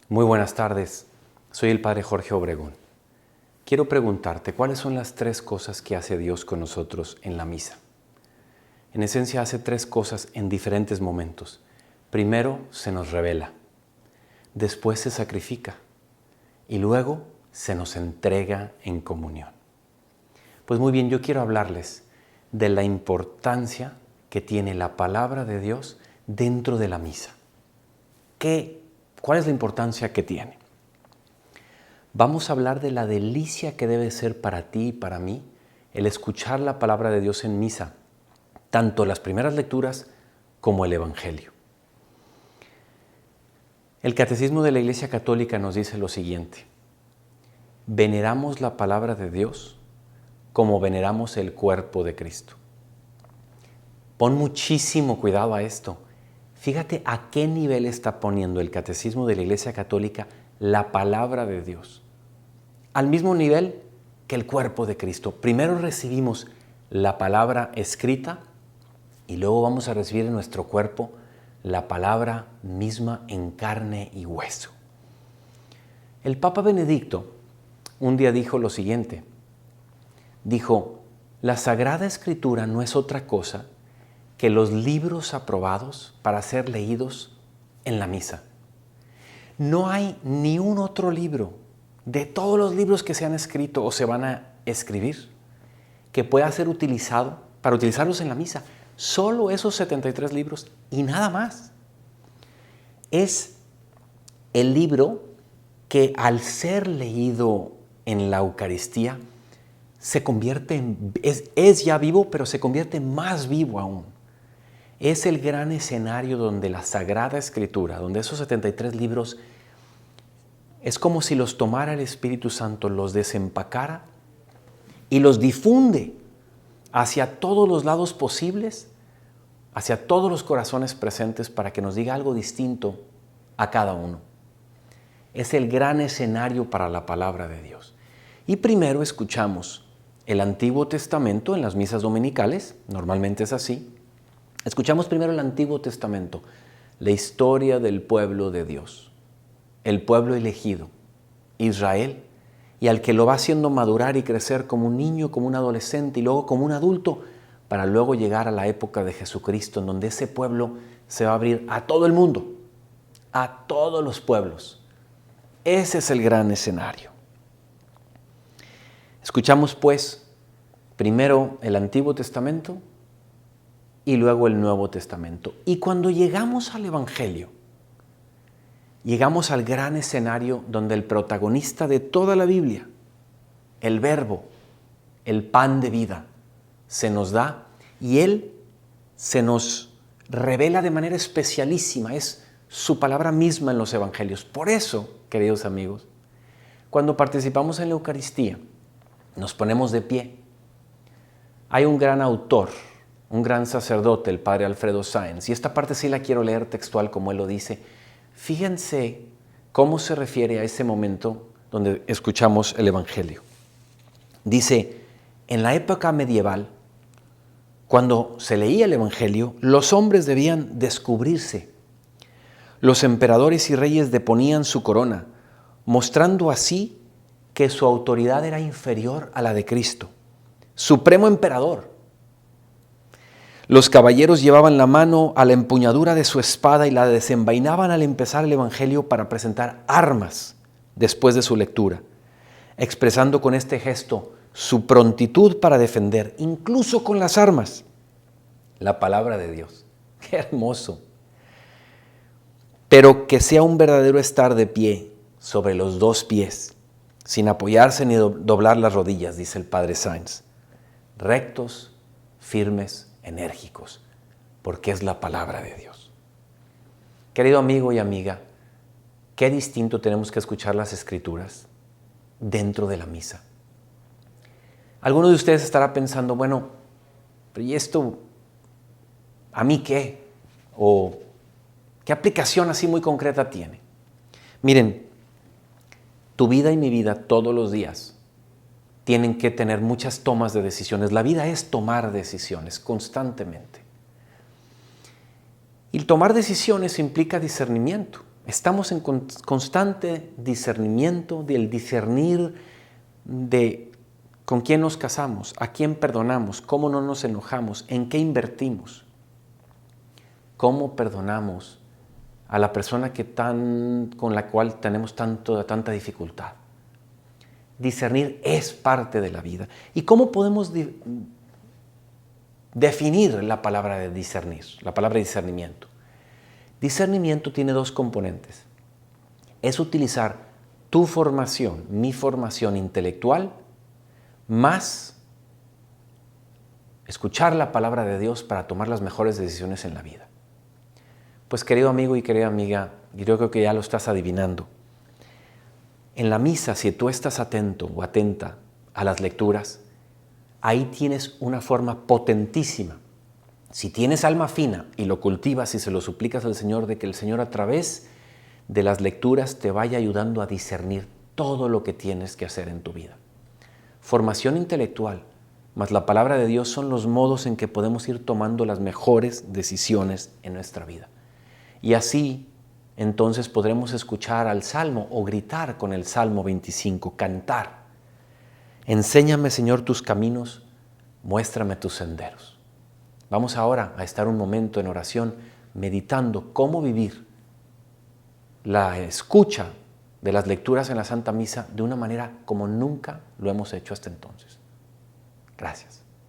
Muy buenas tardes, soy el Padre Jorge Obregón. Quiero preguntarte, ¿cuáles son las 3 cosas que hace Dios con nosotros en la misa? En esencia hace 3 cosas en diferentes momentos. Primero se nos revela, después se sacrifica y luego se nos entrega en comunión. Pues muy bien, yo quiero hablarles de la importancia que tiene la palabra de Dios dentro de la misa. ¿Cuál es la importancia que tiene? Vamos a hablar de la delicia que debe ser para ti y para mí el escuchar la palabra de Dios en misa, tanto las primeras lecturas como el Evangelio. El Catecismo de la Iglesia Católica nos dice lo siguiente: veneramos la palabra de Dios como veneramos el cuerpo de Cristo. Pon muchísimo cuidado a esto. Fíjate a qué nivel está poniendo el Catecismo de la Iglesia Católica la palabra de Dios. Al mismo nivel que el cuerpo de Cristo. Primero recibimos la palabra escrita y luego vamos a recibir en nuestro cuerpo la palabra misma en carne y hueso. El Papa Benedicto un día dijo lo siguiente. Dijo, la Sagrada Escritura no es otra cosa que los libros aprobados para ser leídos en la misa. No hay ni un otro libro de todos los libros que se han escrito o se van a escribir que pueda ser utilizado para utilizarlos en la misa. Solo esos 73 libros y nada más. Es el libro que al ser leído en la Eucaristía se convierte es ya vivo, pero se convierte más vivo aún. Es el gran escenario donde la Sagrada Escritura, donde esos 73 libros, es como si los tomara el Espíritu Santo, los desempacara y los difunde hacia todos los lados posibles, hacia todos los corazones presentes para que nos diga algo distinto a cada uno. Es el gran escenario para la palabra de Dios. Y primero escuchamos el Antiguo Testamento en las misas dominicales, normalmente es así. Escuchamos primero el Antiguo Testamento, la historia del pueblo de Dios, el pueblo elegido, Israel, y al que lo va haciendo madurar y crecer como un niño, como un adolescente y luego como un adulto, para luego llegar a la época de Jesucristo, en donde ese pueblo se va a abrir a todo el mundo, a todos los pueblos. Ese es el gran escenario. Escuchamos pues primero el Antiguo Testamento y luego el Nuevo Testamento. Y cuando llegamos al Evangelio, llegamos al gran escenario donde el protagonista de toda la Biblia, el Verbo, el pan de vida, se nos da y Él se nos revela de manera especialísima. Es su palabra misma en los Evangelios. Por eso, queridos amigos, cuando participamos en la Eucaristía, nos ponemos de pie. Hay un gran autor, un gran sacerdote, el padre Alfredo Sáenz, y esta parte sí la quiero leer textual como él lo dice. Fíjense cómo se refiere a ese momento donde escuchamos el Evangelio. Dice, en la época medieval, cuando se leía el Evangelio, los hombres debían descubrirse. Los emperadores y reyes deponían su corona, mostrando así que su autoridad era inferior a la de Cristo, supremo emperador. Los caballeros llevaban la mano a la empuñadura de su espada y la desenvainaban al empezar el Evangelio para presentar armas después de su lectura, expresando con este gesto su prontitud para defender, incluso con las armas, la palabra de Dios. ¡Qué hermoso! Pero que sea un verdadero estar de pie sobre los 2 pies, sin apoyarse ni doblar las rodillas, dice el padre Sáenz. Rectos, firmes, enérgicos, porque es la palabra de Dios. Querido amigo y amiga, qué distinto tenemos que escuchar las Escrituras dentro de la misa. Alguno de ustedes estará pensando, bueno, ¿y esto a mí qué? ¿O qué aplicación así muy concreta tiene? Miren, tu vida y mi vida todos los días tienen que tener muchas tomas de decisiones. La vida es tomar decisiones constantemente. Y tomar decisiones implica discernimiento. Estamos en constante discernimiento, del discernir de con quién nos casamos, a quién perdonamos, cómo no nos enojamos, en qué invertimos, cómo perdonamos a la persona con la cual tenemos tanta dificultad. Discernir es parte de la vida. ¿Y cómo podemos definir la palabra de discernir, la palabra discernimiento? Discernimiento tiene dos componentes. Es utilizar tu formación, mi formación intelectual, más escuchar la palabra de Dios para tomar las mejores decisiones en la vida. Pues querido amigo y querida amiga, yo creo que ya lo estás adivinando. En la misa, si tú estás atento o atenta a las lecturas, ahí tienes una forma potentísima. Si tienes alma fina y lo cultivas y se lo suplicas al Señor, de que el Señor a través de las lecturas te vaya ayudando a discernir todo lo que tienes que hacer en tu vida. Formación intelectual más la palabra de Dios son los modos en que podemos ir tomando las mejores decisiones en nuestra vida. Y así, entonces podremos escuchar al Salmo o gritar con el Salmo 25, cantar. Enséñame, Señor, tus caminos, muéstrame tus senderos. Vamos ahora a estar un momento en oración meditando cómo vivir la escucha de las lecturas en la Santa Misa de una manera como nunca lo hemos hecho hasta entonces. Gracias.